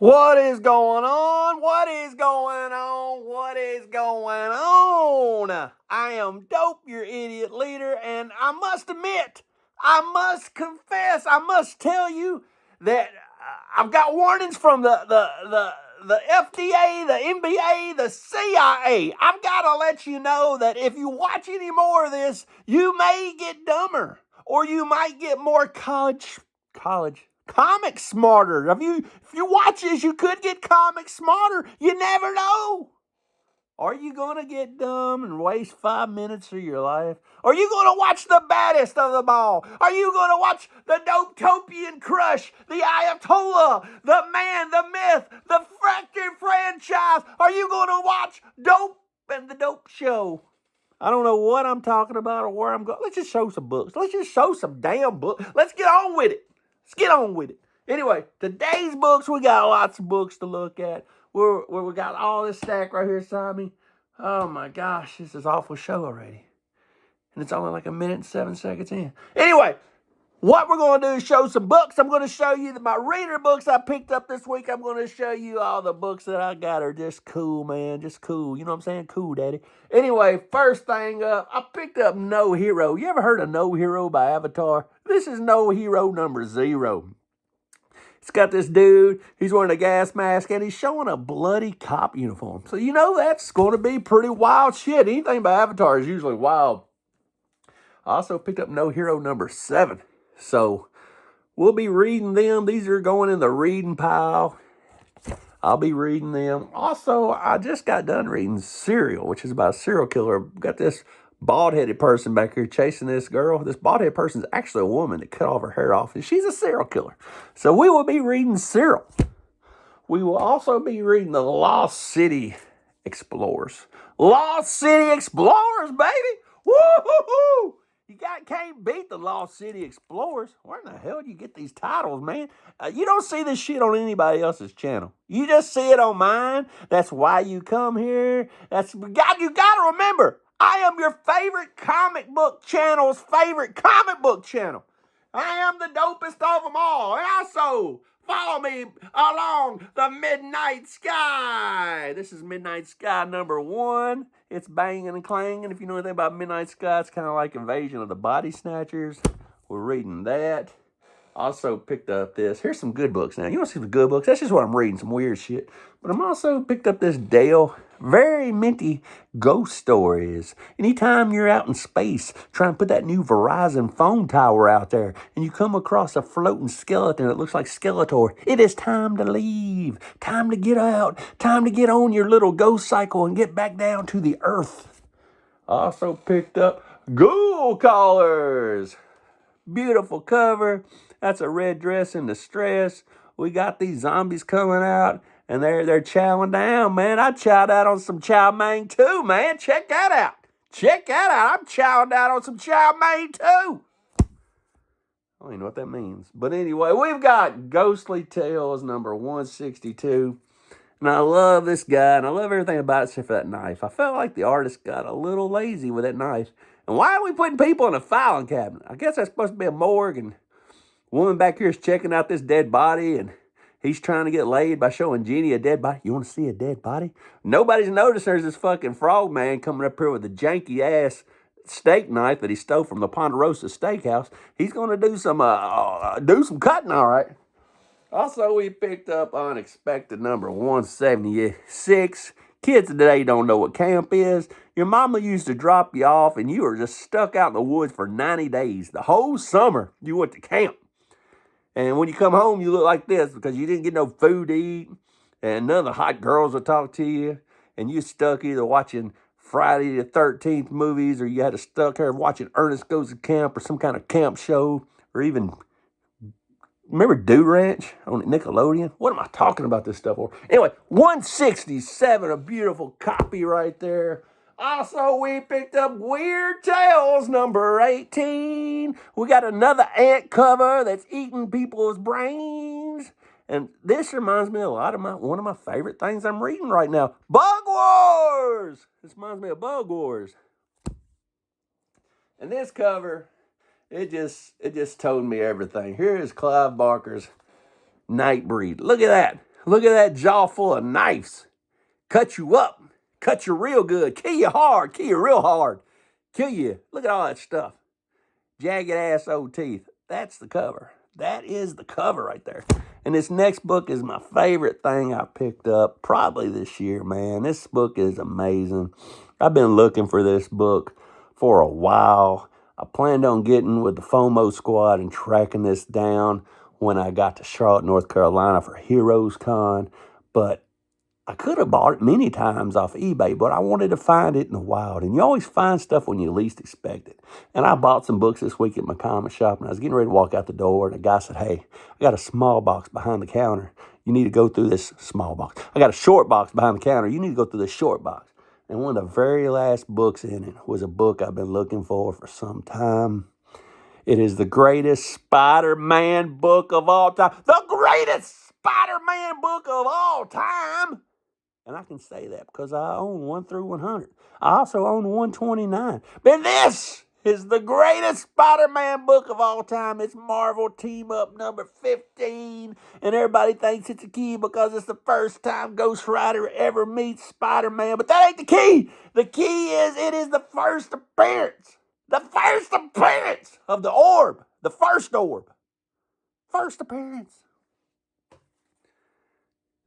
What is going on? What is going on? What is going on? I am Dope, your idiot leader, and I must admit, I must confess, I must tell you that I've got warnings from the FDA, the NBA, the CIA. I've got to let you know that if you watch any more of this, you may get dumber, or you might get more comic smarter. If you watch this, you could get comic smarter. You never know. Are you gonna get dumb and waste 5 minutes of your life? Are you gonna watch the baddest of them all? Are you gonna watch the Dopetopian Crush, the Ayatollah, the man, the myth, the fractured franchise? Are you gonna watch Dope and the Dope Show? I don't know what I'm talking about or where I'm going. Let's just show some books. Let's just show some damn books. Let's get on with it. Let's get on with it. Anyway, today's books, we got lots of books to look at. We got all this stack right here beside me. Oh my gosh, this is an awful show already. And it's only like 1 minute and 7 seconds in. Anyway, what we're going to do is show some books. I'm going to show you my reader books I picked up this week. I'm going to show you all the books that I got are just cool, man. Just cool. You know what I'm saying? Cool, daddy. Anyway, first thing up, I picked up No Hero. You ever heard of No Hero by Avatar? This is No Hero number 0. It's got this dude, he's wearing a gas mask, and he's showing a bloody cop uniform. So you know that's going to be pretty wild shit. Anything by Avatar is usually wild. I also picked up No Hero number 7. So we'll be reading them. These are going in the reading pile. I'll be reading them. Also, I just got done reading Serial, which is about a serial killer. Got this bald-headed person back here chasing this girl. This bald-headed person is actually a woman that cut all her hair off, and she's a serial killer. So we will be reading Serial. We will also be reading the Lost City Explorers. Lost City Explorers, baby! Woo-hoo-hoo! Can't beat the Lost City Explorers. Where in the hell do you get these titles, man? You don't see this shit on anybody else's channel. You just see it on mine. That's why you come here. You got to remember, I am your favorite comic book channel's favorite comic book channel. I am the dopest of them all. And also, follow me along the Midnight Sky. This is Midnight Sky number 1. It's banging and clanging. If you know anything about Midnight Sky, it's kind of like Invasion of the Body Snatchers. We're reading that. Also picked up this. Here's some good books now. You want to see some good books? That's just what I'm reading, some weird shit. But I'm also picked up this Dale Very Minty Ghost Stories. Anytime you're out in space trying to put that new Verizon phone tower out there and you come across a floating skeleton that looks like Skeletor, it is time to leave. Time to get out. Time to get on your little ghost cycle and get back down to the earth. I also picked up Ghoul Callers. Beautiful cover. That's a red dress in distress. We got these zombies coming out, and they're chowing down, man. I chowed out on some chow mein too, man. Check that out. Check that out. I'm chowing down on some chow mein too. I don't even know what that means. But anyway, we've got Ghostly Tales number 162. And I love this guy, and I love everything about it except for that knife. I felt like the artist got a little lazy with that knife. And why are we putting people in a filing cabinet? I guess that's supposed to be a morgue, and woman back here is checking out this dead body, and he's trying to get laid by showing Jeannie a dead body. You want to see a dead body? Nobody's noticed there's this fucking frog man coming up here with a janky-ass steak knife that he stole from the Ponderosa Steakhouse. He's going to do some cutting, all right. Also, we picked up Unexpected number 176. Kids today don't know what camp is. Your mama used to drop you off, and you were just stuck out in the woods for 90 days. The whole summer, you went to camp. And when you come home, you look like this because you didn't get no food to eat, and none of the hot girls would talk to you, and you stuck either watching Friday the 13th movies, or you had to stuck here watching Ernest Goes to Camp or some kind of camp show, or even, remember Dude Ranch on Nickelodeon? What am I talking about this stuff for? Anyway, 167, a beautiful copy right there. Also, we picked up Weird Tales number 18. We got another ant cover that's eating people's brains. And this reminds me a lot of one of my favorite things I'm reading right now. Bug Wars! This reminds me of Bug Wars. And this cover, it just told me everything. Here is Clive Barker's Nightbreed. Look at that. Look at that jaw full of knives. Cut you up. Cut you real good. Kill you hard. Kill you real hard. Kill you. Look at all that stuff. Jagged ass old teeth. That's the cover. That is the cover right there. And this next book is my favorite thing I picked up probably this year, man. This book is amazing. I've been looking for this book for a while. I planned on getting with the FOMO squad and tracking this down when I got to Charlotte, North Carolina for Heroes Con, but I could have bought it many times off eBay, but I wanted to find it in the wild. And you always find stuff when you least expect it. And I bought some books this week at my comic shop, and I was getting ready to walk out the door, and the guy said, hey, I got a small box behind the counter. You need to go through this small box. I got a short box behind the counter. You need to go through this short box. And one of the very last books in it was a book I've been looking for some time. It is the greatest Spider-Man book of all time. The greatest Spider-Man book of all time. And I can say that because I own 1 through 100. I also own 129. But this is the greatest Spider-Man book of all time. It's Marvel Team Up number 15. And everybody thinks it's a key because it's the first time Ghost Rider ever meets Spider-Man. But that ain't the key. The key is it is the first appearance. The first appearance of the orb. The first orb. First appearance.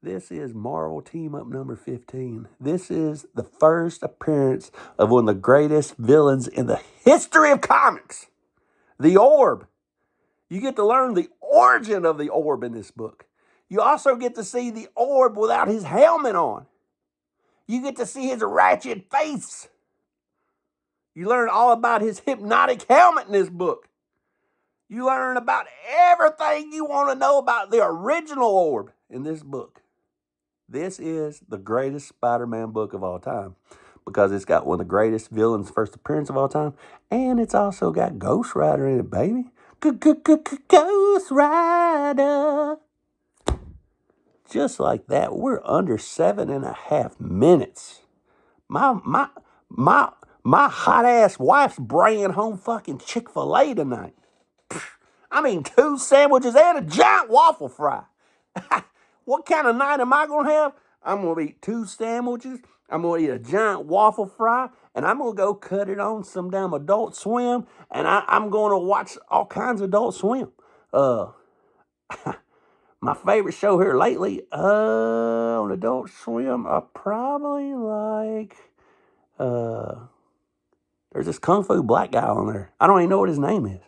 This is Marvel Team Up number 15. This is the first appearance of one of the greatest villains in the history of comics. The Orb. You get to learn the origin of the Orb in this book. You also get to see the Orb without his helmet on. You get to see his ratchet face. You learn all about his hypnotic helmet in this book. You learn about everything you want to know about the original Orb in this book. This is the greatest Spider-Man book of all time because it's got one of the greatest villains' first appearance of all time, and it's also got Ghost Rider in it, baby. Ghost Rider. Just like that, we're under 7.5 minutes. My hot ass wife's bringing home fucking Chick-fil-A tonight. I mean, 2 sandwiches and a giant waffle fry. What kind of night am I going to have? I'm going to eat 2 sandwiches. I'm going to eat a giant waffle fry. And I'm going to go cut it on some damn Adult Swim. And I'm going to watch all kinds of Adult Swim. My favorite show here lately, on Adult Swim, I probably like, there's this Kung Fu black guy on there. I don't even know what his name is.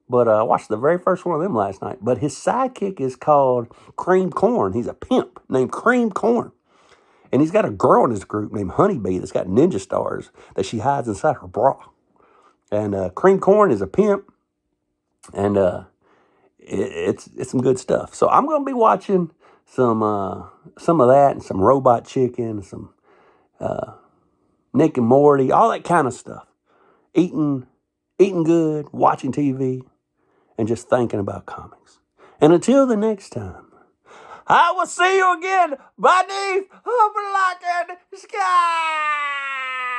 But I watched the very first one of them last night. But his sidekick is called Cream Corn. He's a pimp named Cream Corn. And he's got a girl in his group named Honeybee that's got ninja stars that she hides inside her bra. And Cream Corn is a pimp. And it's some good stuff. So I'm going to be watching some of that and some Robot Chicken, some Nick and Morty, all that kind of stuff. Eating good, watching TV, and just thinking about comics. And until the next time, I will see you again beneath a blackened sky.